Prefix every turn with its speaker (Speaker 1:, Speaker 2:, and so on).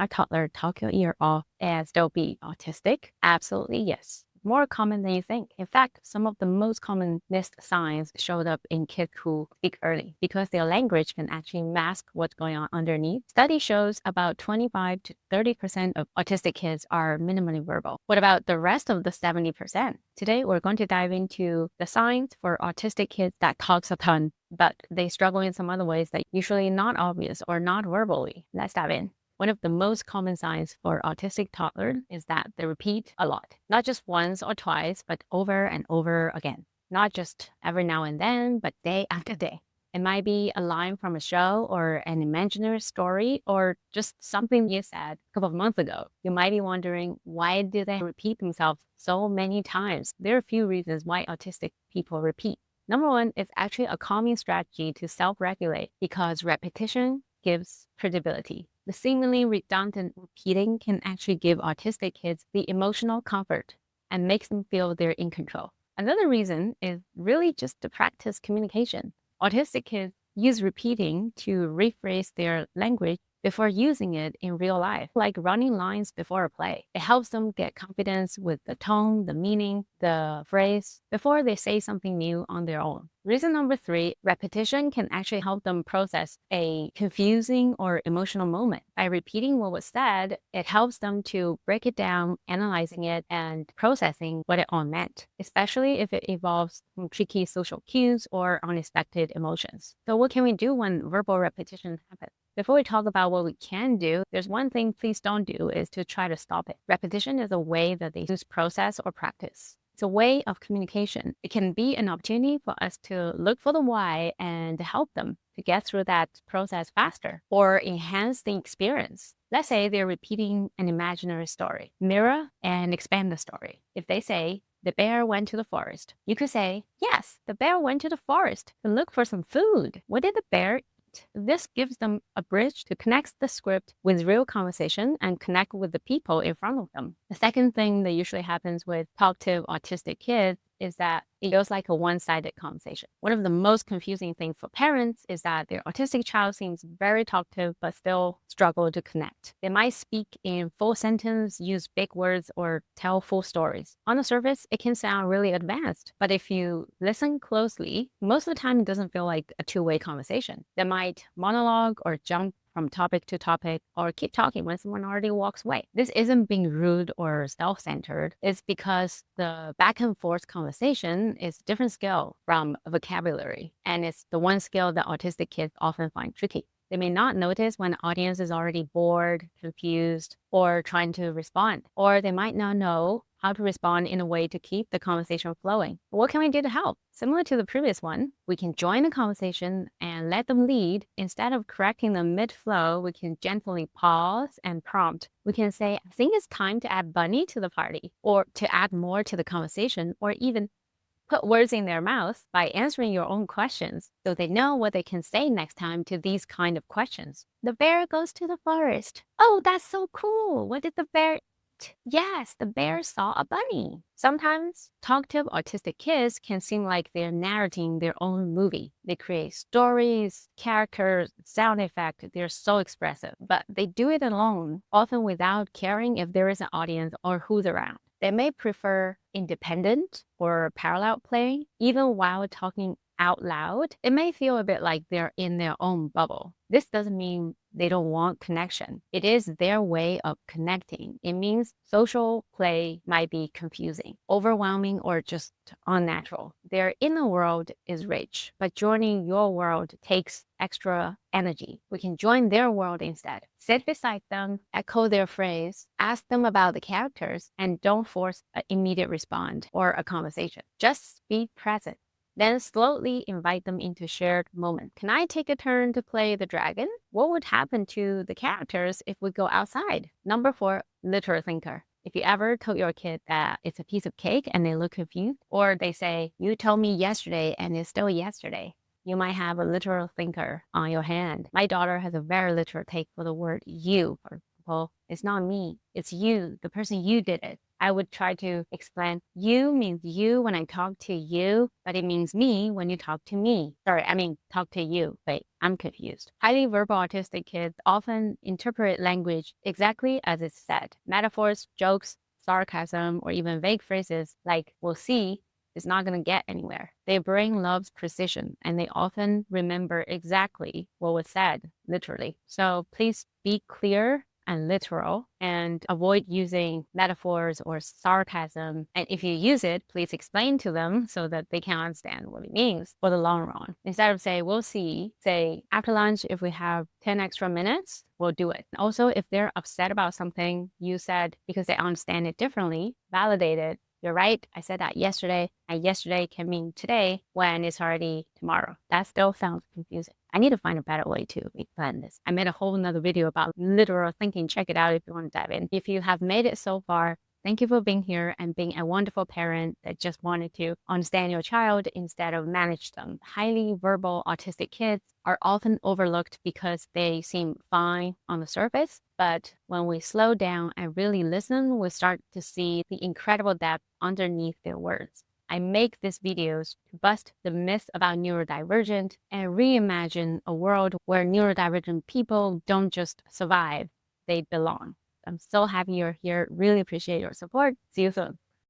Speaker 1: a toddler talk your ear off and still be autistic? Absolutely yes. More common than you think. In fact, some of the most common missed signs showed up in kids who speak early because their language can actually mask what's going on underneath. Study shows about 25 to 30% of autistic kids are minimally verbal. What about the rest of the 70%? Today, we're going to dive into the signs for autistic kids that talks a ton, but they struggle in some other ways that usually not obvious or not verbally. Let's dive in. One of the most common signs for autistic toddlers is that they repeat a lot, not just once or twice, but over and over again. Not just every now and then, but day after day. It might be a line from a show or an imaginary story or just something you said a couple of months ago. You might be wondering, why do they repeat themselves so many times? There are a few reasons why autistic people repeat. Number one is actually a calming strategy to self-regulate because repetition gives credibility. The seemingly redundant repeating can actually give autistic kids the emotional comfort and makes them feel they're in control. Another reason is really just to practice communication. Autistic kids use repeating to rephrase their language before using it in real life, like running lines before a play. It helps them get confidence with the tone, the meaning, the phrase before they say something new on their own. Reason number three, repetition can actually help them process a confusing or emotional moment. By repeating what was said, it helps them to break it down, analyzing it, and processing what it all meant, especially if it involves some tricky social cues or unexpected emotions. So what can we do when verbal repetition happens? Before we talk about what we can do, there's one thing please don't do is to try to stop it. Repetition is a way that they use process or practice. It's a way of communication. It can be an opportunity for us to look for the why and help them to get through that process faster or enhance the experience. Let's say they're repeating an imaginary story. Mirror and expand the story. If they say, the bear went to the forest, you could say, yes, the bear went to the forest to look for some food. What did the bear eat? This gives them a bridge to connect the script with real conversation and connect with the people in front of them. The second thing that usually happens with talkative autistic kids is that it feels like a one-sided conversation. One of the most confusing things for parents is that their autistic child seems very talkative but still struggle to connect. They might speak in full sentence, use big words, or tell full stories. On the surface, it can sound really advanced, but if you listen closely, most of the time it doesn't feel like a two-way conversation. They might monologue or jump from topic to topic or keep talking when someone already walks away. This isn't being rude or self-centered. It's because the back and forth conversation is a different skill from vocabulary. And it's the one skill that autistic kids often find tricky. They may not notice when the audience is already bored, confused, or trying to respond. Or they might not know how to respond in a way to keep the conversation flowing. What can we do to help? Similar to the previous one, we can join the conversation and let them lead. Instead of correcting them mid-flow, we can gently pause and prompt. We can say, I think it's time to add Bunny to the party, or to add more to the conversation, or even put words in their mouth by answering your own questions so they know what they can say next time to these kind of questions. The bear goes to the forest. Oh, that's so cool. What did the bear eat? Yes, the bear saw a bunny. Sometimes talkative autistic kids can seem like they're narrating their own movie. They create stories, characters, sound effects. They're so expressive, but they do it alone, often without caring if there is an audience or who's around. They may prefer independent or parallel play, even while talking out loud. It may feel a bit like they're in their own bubble. This doesn't mean they don't want connection. It is their way of connecting. It means social play might be confusing, overwhelming, or just unnatural. Their inner world is rich, but joining your world takes extra energy. We can join their world instead. Sit beside them, echo their phrase, ask them about the characters, and don't force an immediate response or a conversation. Just be present. Then slowly invite them into shared moment. Can I take a turn to play the dragon? What would happen to the characters if we go outside? Number 4, literal thinker. If you ever told your kid that it's a piece of cake and they look confused, or they say, you told me yesterday and it's still yesterday, you might have a literal thinker on your hand. My daughter has a very literal take for the word you. For example, it's not me, it's you, the person you did it. I would try to explain you means you when I talk to you, but it means me when you talk to me. Sorry, I mean talk to you. Wait, I'm confused. Highly verbal autistic kids often interpret language exactly as it's said. Metaphors, jokes, sarcasm, or even vague phrases like we'll see is not going to get anywhere. Their brain loves precision and they often remember exactly what was said, literally. So please be clear and literal and avoid using metaphors or sarcasm. And if you use it, please explain to them so that they can understand what it means for the long run. Instead of say, we'll see, say after lunch, if we have 10 extra minutes, we'll do it. Also, if they're upset about something you said because they understand it differently, validate it. You're right, I said that yesterday, and yesterday can mean today when it's already tomorrow. That still sounds confusing. I need to find a better way to explain this. I made a whole nother video about literal thinking. Check it out if you want to dive in. If you have made it so far, thank you for being here and being a wonderful parent that just wanted to understand your child instead of manage them. Highly verbal autistic kids are often overlooked because they seem fine on the surface. But when we slow down and really listen, we start to see the incredible depth underneath their words. I make these videos to bust the myth about neurodivergent and reimagine a world where neurodivergent people don't just survive, they belong. I'm so happy you're here. Really appreciate your support. See you soon.